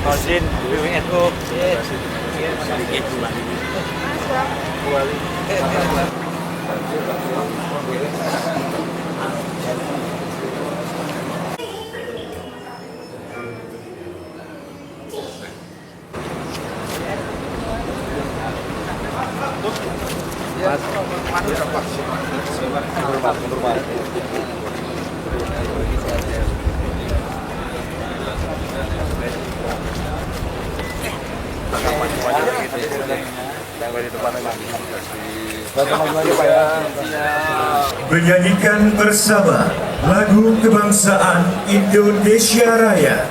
Kozin, PWNU. Sedikit Menyanyikan bersama lagu kebangsaan Indonesia Raya.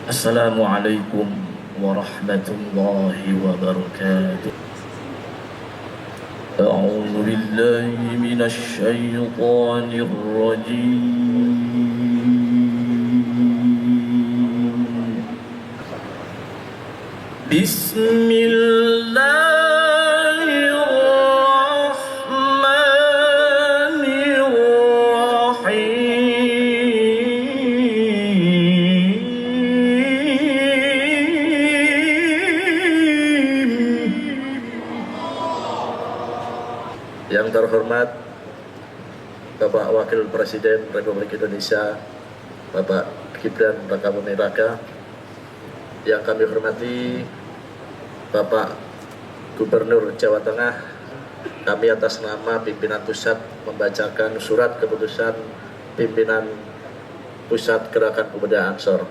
Assalamualaikum warahmatullahi wabarakatuh. أعوذ بالله من الشيطان الرجيم بسم الله الرحمن الرحيم. Yang terhormat Bapak Wakil Presiden Republik Indonesia Bapak Gibran Rakabuming Raka, yang kami hormati Bapak Gubernur Jawa Tengah, kami atas nama pimpinan pusat membacakan surat keputusan pimpinan Pusat Gerakan Pemuda Ansor.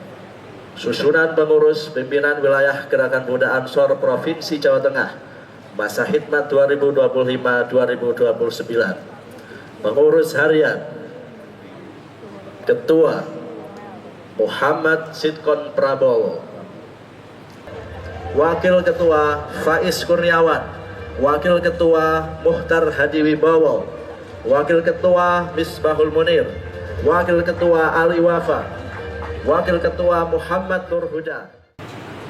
Susunan pengurus pimpinan wilayah Gerakan Pemuda Ansor Provinsi Jawa Tengah masa khidmat 2025-2029. Pengurus harian Ketua Muhammad Sidkon Prabowo, Wakil Ketua Faiz Kurniawan, Wakil Ketua Muhtar Hadi Wibowo, Wakil Ketua Misbahul Munir, Wakil Ketua Ali Wafa, Wakil Ketua Muhammad Nur Huda.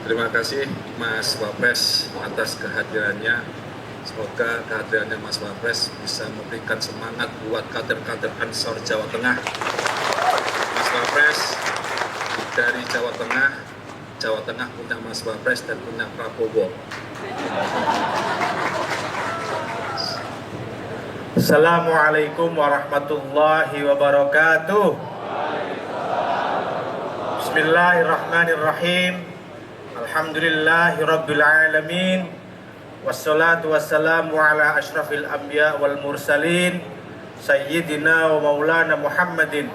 Terima kasih Mas Wapres atas kehadirannya. Semoga kehadirannya Mas Wapres bisa memberikan semangat buat kader-kader Ansor Jawa Tengah. Mas Wapres dari Jawa Tengah punya Mas Wapres dan punya Prabowo. Assalamualaikum warahmatullahi wabarakatuh. Bismillahirrahmanirrahim. Alhamdulillahi Rabbil Alamin. Wassalatu wassalamu ala ashrafil anbiya wal mursalin Sayyidina wa maulana Muhammadin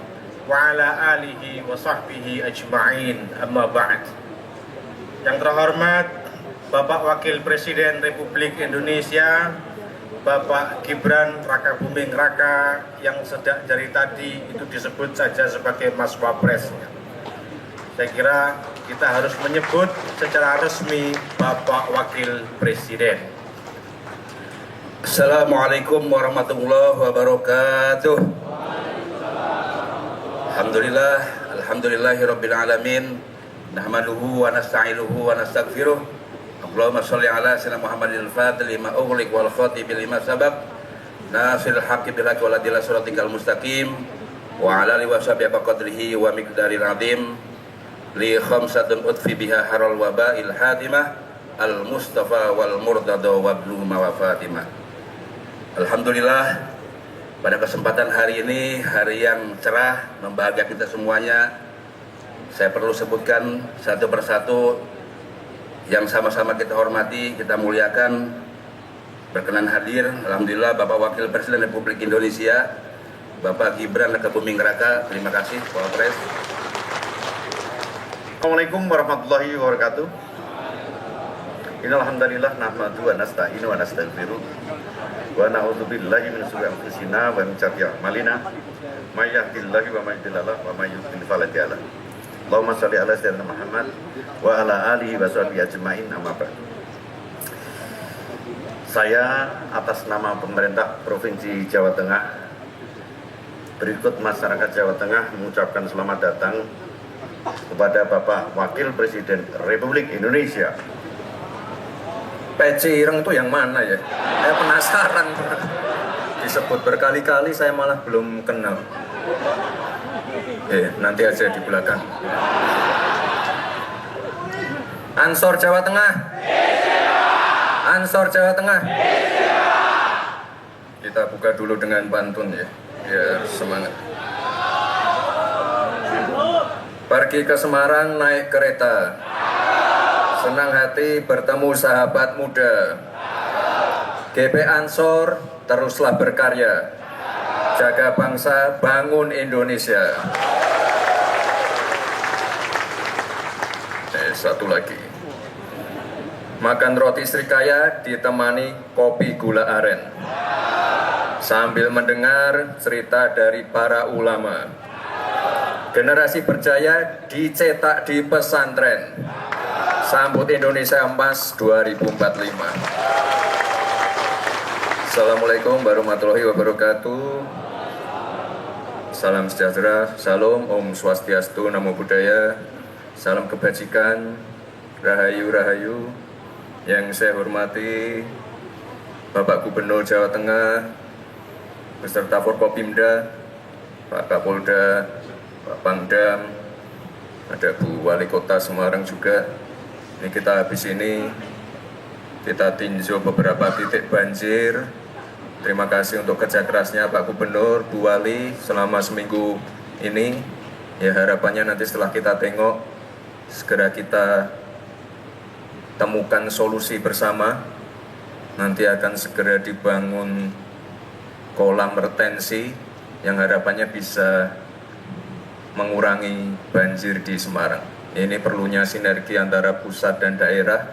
wa ala alihi wa sahbihi ajma'in, amma ba'd. Yang terhormat Bapak Wakil Presiden Republik Indonesia Bapak Gibran Rakabuming Raka, yang sejak dari tadi itu disebut saja sebagai Mas Wapres. Saya kira kita harus menyebut secara resmi Bapak Wakil Presiden. Assalamualaikum warahmatullahi wabarakatuh. Alhamdulillahirabbil alamin. Nahmaduhu wa nasta'inuhu wa nastaghfiruh. Allahumma shalli ala sayyidina Muhammadin al-fatih lima ughliq wal khatib lima sabaq. Nasiril haqqi bil haqqi wal adil siratal mustaqim. Wa ala alihi wa sahbihi qadrihi wa miqdaril azim. Li khamsatun utfi biha haral wabail hadimah al mustafa wal murdada wa bluma wa fatimah. Alhamdulillah, pada kesempatan hari ini, hari yang cerah membahagiakan kita semuanya, saya perlu sebutkan satu persatu yang sama-sama kita hormati, kita muliakan. Berkenan hadir, alhamdulillah, Bapak Wakil Presiden Republik Indonesia Bapak Gibran Rakabuming Raka. Terima kasih Pak Wapres. Assalamualaikum warahmatullahi wabarakatuh. Innal hamdalillah nahmadu wa nasta'inu wa nastaghfiruh wa na'udzu billahi min syururi anfusina wa min sayyiati a'malina may yahdihillahu wa may yudlil wa may yudlil fala hadiya lahu. Allahumma shalli ala sayyidina Muhammad wa ala alihi wa sahbihi ajmain, amma ba'd. Saya atas nama pemerintah Provinsi Jawa Tengah berikut masyarakat Jawa Tengah mengucapkan selamat datang kepada Bapak Wakil Presiden Republik Indonesia Peci ireng itu yang mana ya? Saya penasaran. Disebut berkali-kali saya malah belum kenal. Nanti aja di belakang. Ansor Jawa Tengah. Ansor Jawa Tengah. Kita buka dulu dengan pantun ya, biar semangat. Pergi ke Semarang naik kereta, senang hati bertemu sahabat muda. GP Ansor teruslah berkarya, jaga bangsa, bangun Indonesia. Satu lagi, makan roti Srikaya ditemani kopi gula aren, sambil mendengar cerita dari para ulama. Generasi berjaya dicetak di pesantren. Sambut Indonesia Emas 2045. Assalamualaikum warahmatullahi wabarakatuh. Salam sejahtera, salam, Om Swastiastu, Namo Buddhaya. Salam kebajikan, rahayu rahayu. Yang saya hormati Bapak Gubernur Jawa Tengah beserta Forkopimda, Pak Kapolda, Pak Pangdam, ada Bu Wali Kota Semarang juga. Ini kita habis ini kita tinjau beberapa titik banjir. Terima kasih untuk kerja kerasnya Pak Gubernur, Bu Wali selama seminggu ini. Ya harapannya nanti setelah kita tengok, segera kita temukan solusi bersama. Nanti akan segera dibangun kolam retensi yang harapannya bisa mengurangi banjir di Semarang. Ini perlunya sinergi antara pusat dan daerah,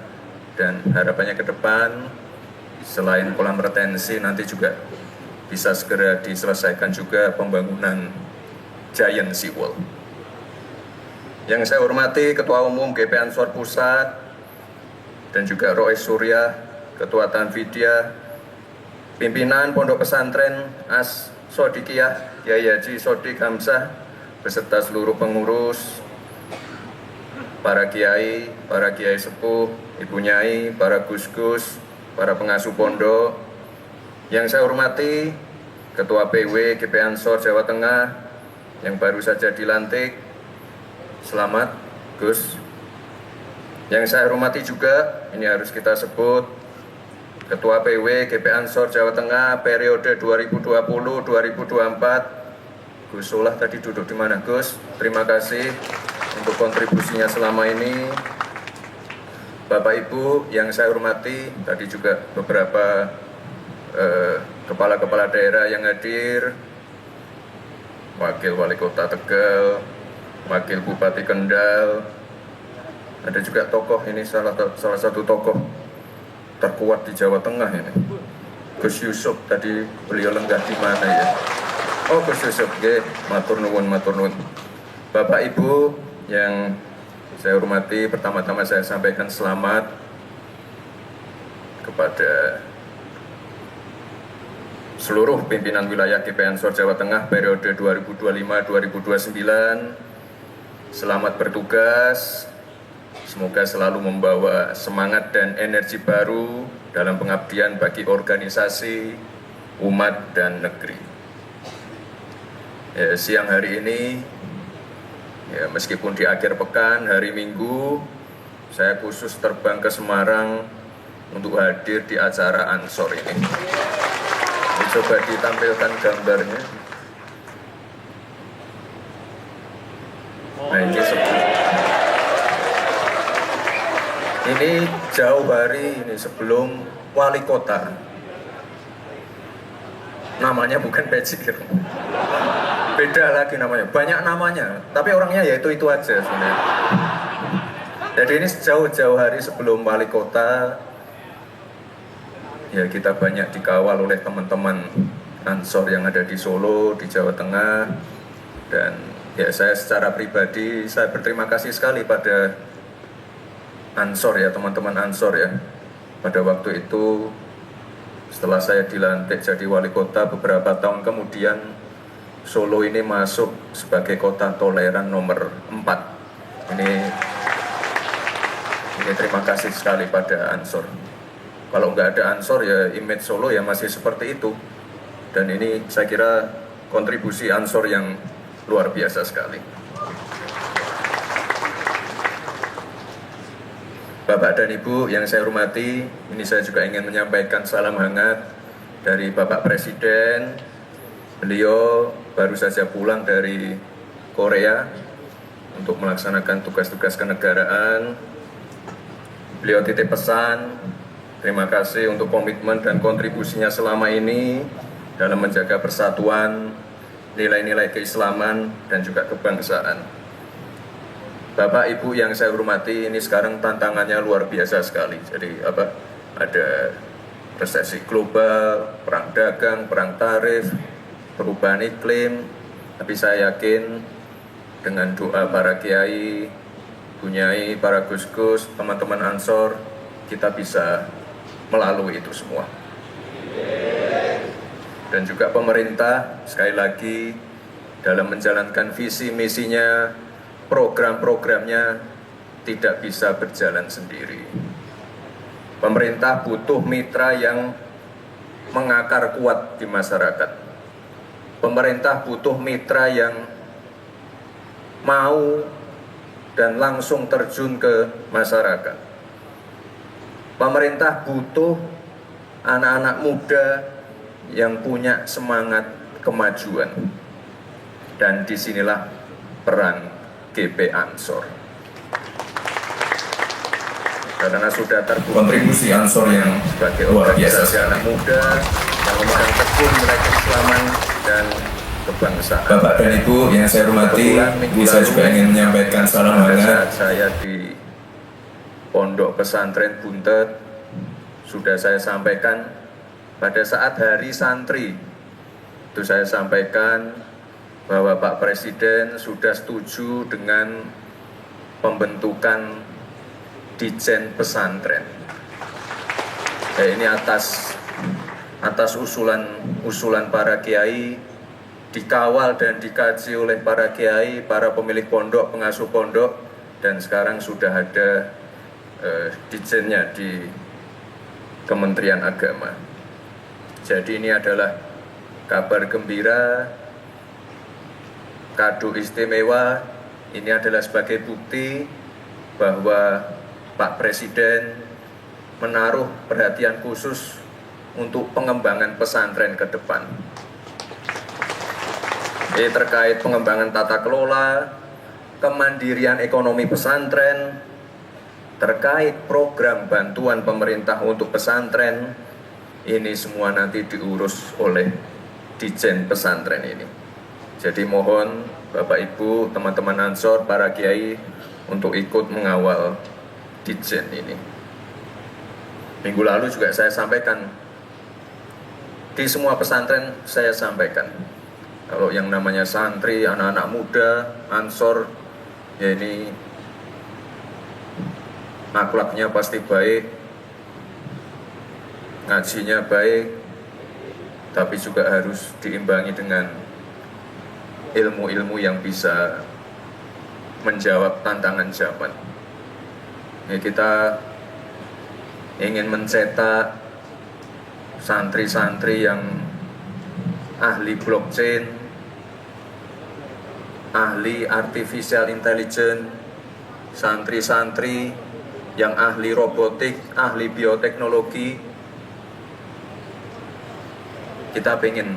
dan harapannya ke depan selain kolam retensi nanti juga bisa segera diselesaikan juga pembangunan giant seawall. Yang saya hormati Ketua Umum GP Ansor Pusat dan juga Rois Surya, Ketua Tanfidiyah, pimpinan Pondok Pesantren As Sodikiyah, Kiai Haji Sodik Hamzah, beserta seluruh pengurus, para kiai sepuh, ibu nyai, para gus-gus, para pengasuh pondok. Yang saya hormati Ketua PW GP Ansor Jawa Tengah yang baru saja dilantik, selamat Gus. Yang saya hormati juga, ini harus kita sebut, Ketua PW GP Ansor Jawa Tengah periode 2020-2024, Gus Solah tadi duduk di mana Gus? Terima kasih untuk kontribusinya selama ini. Bapak Ibu yang saya hormati, tadi juga beberapa kepala-kepala daerah yang hadir, Wakil Wali Kota Tegal, Wakil Bupati Kendal, ada juga tokoh, ini salah satu tokoh terkuat di Jawa Tengah ini, Gus Yusuf, tadi beliau lenggah di mana ya? Oh Gus Yusuf, matur nuwun. Bapak Ibu yang saya hormati, pertama-tama saya sampaikan selamat kepada seluruh pimpinan wilayah GP Ansor Jawa Tengah periode 2025-2029. Selamat bertugas, semoga selalu membawa semangat dan energi baru dalam pengabdian bagi organisasi, umat, dan negeri. Ya, siang hari ini, ya, meskipun di akhir pekan, hari Minggu, saya khusus terbang ke Semarang untuk hadir di acara Ansor ini. Coba ditampilkan gambarnya. Nah, ini jauh hari ini sebelum wali kota. Namanya bukan Peci, beda lagi namanya, banyak namanya, tapi orangnya ya itu aja sebenarnya. Jadi ini jauh-jauh hari sebelum wali kota, ya kita banyak dikawal oleh teman-teman Ansor yang ada di Solo, di Jawa Tengah, dan ya saya secara pribadi saya berterima kasih sekali pada Ansor ya, teman-teman Ansor ya. Pada waktu itu setelah saya dilantik jadi wali kota beberapa tahun kemudian, Solo ini masuk sebagai kota toleran nomor 4. Ini terima kasih sekali pada Ansor. Kalau nggak ada Ansor ya image Solo ya masih seperti itu. Dan ini saya kira kontribusi Ansor yang luar biasa sekali. Bapak dan Ibu yang saya hormati, ini saya juga ingin menyampaikan salam hangat dari Bapak Presiden. Beliau baru saja pulang dari Korea untuk melaksanakan tugas-tugas kenegaraan. Beliau titip pesan, terima kasih untuk komitmen dan kontribusinya selama ini dalam menjaga persatuan, nilai-nilai keislaman, dan juga kebangsaan. Bapak Ibu yang saya hormati, ini sekarang tantangannya luar biasa sekali. Jadi ada resesi global, perang dagang, perang tarif, perubahan iklim. Tapi saya yakin dengan doa para kiai, bunyai, para gus-gus, teman-teman Ansor, kita bisa melalui itu semua. Dan juga pemerintah sekali lagi dalam menjalankan visi misinya, program-programnya tidak bisa berjalan sendiri. Pemerintah butuh mitra yang mengakar kuat di masyarakat. Pemerintah butuh mitra yang mau dan langsung terjun ke masyarakat. Pemerintah butuh anak-anak muda yang punya semangat kemajuan. Dan disinilah peran GP Ansor. Karena sudah terbukti kontribusi Ansor yang sebagai organisasi anak muda yang memegang teguh nilai keislaman dan kebangsaan. Bapak dan Ibu yang saya hormati, saya juga ingin menyampaikan salam hangat. Saya di Pondok Pesantren Buntet sudah saya sampaikan pada saat Hari Santri, itu saya sampaikan bahwa Pak Presiden sudah setuju dengan pembentukan Ditjen Pesantren. Ini atas usulan para kiai, dikawal dan dikaji oleh para kiai, para pemilik pondok, pengasuh pondok, dan sekarang sudah ada Ditjennya di Kementerian Agama. Jadi ini adalah kabar gembira, kado istimewa. Ini adalah sebagai bukti bahwa Pak Presiden menaruh perhatian khusus untuk pengembangan pesantren ke depan. Ini terkait pengembangan tata kelola, kemandirian ekonomi pesantren, terkait program bantuan pemerintah untuk pesantren, ini semua nanti diurus oleh Ditjen Pesantren ini. Jadi mohon Bapak Ibu, teman-teman Ansor, para kiai untuk ikut mengawal Ditjen ini. Minggu lalu juga saya sampaikan, di semua pesantren saya sampaikan, kalau yang namanya santri, anak-anak muda, Ansor, ya ini akhlaknya pasti baik, ngajinya baik, tapi juga harus diimbangi dengan ilmu-ilmu yang bisa menjawab tantangan zaman. Ya, kita ingin mencetak santri-santri yang ahli blockchain, ahli artificial intelligence, santri-santri yang ahli robotik, ahli bioteknologi. Kita pengen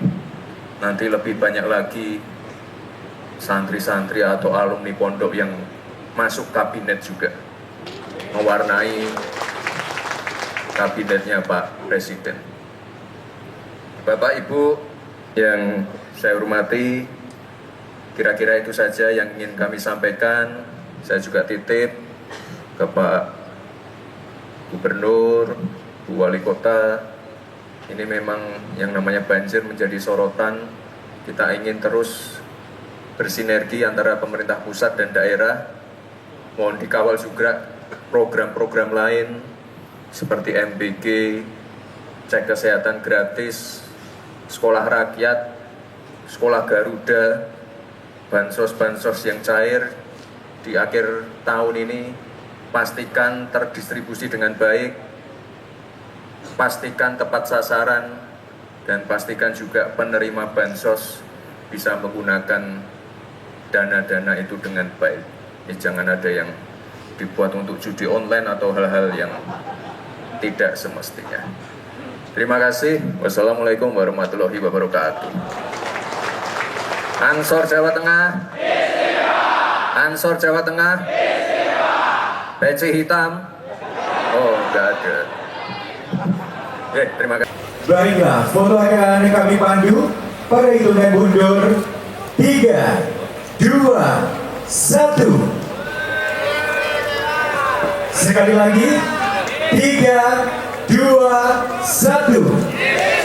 nanti lebih banyak lagi santri-santri atau alumni pondok yang masuk kabinet juga, mewarnai kabinetnya Pak Presiden. Bapak Ibu yang saya hormati, kira-kira itu saja yang ingin kami sampaikan. Saya juga titip ke Pak Gubernur, Bu Wali Kota. Ini memang yang namanya banjir menjadi sorotan. Kita ingin terus bersinergi antara pemerintah pusat dan daerah. Mohon dikawal juga program-program lain seperti MBG, cek kesehatan gratis, sekolah rakyat, sekolah Garuda, bansos-bansos yang cair di akhir tahun ini pastikan terdistribusi dengan baik. pastikan tepat sasaran, dan pastikan juga penerima bansos bisa menggunakan dana-dana itu dengan baik. Jangan ada yang dibuat untuk judi online atau hal-hal yang tidak semestinya. Terima kasih. Wassalamualaikum warahmatullahi wabarakatuh. Ansor Jawa Tengah. Ansor Jawa Tengah. Peci hitam. Oh, enggak ada. Terima kasih. Baiklah, foto akan kami pandu pada hitungan mundur 3, 2, 1. Sekali lagi 3, 2, 1.